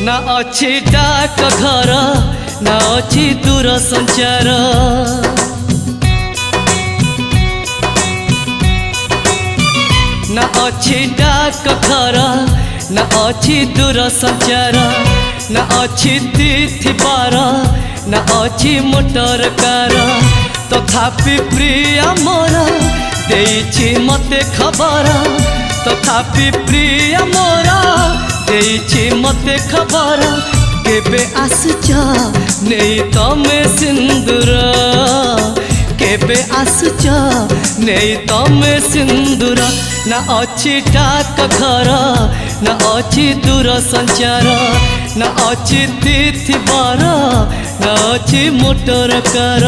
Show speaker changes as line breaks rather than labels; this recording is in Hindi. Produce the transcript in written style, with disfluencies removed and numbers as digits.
ना अच्छी डाक घर ना अच्छी दूर संचार ना अच्छी डाक घर ना अच्छी दूर संचार ना अच्छी तिथि बार ना अच्छी मोटर कार तथापि प्रिय मोर देइछि मते खबर तथापि प्रिय मोर देइछि मते खबर केबे आसुच नेई तमे सिंदूर केबे आसुच नेई तमे सिंदूर ना अच्छी डाक घर ना अच्छी दूर संचार ना अच्छी तिथि बार ना अच्छी मोटर कार।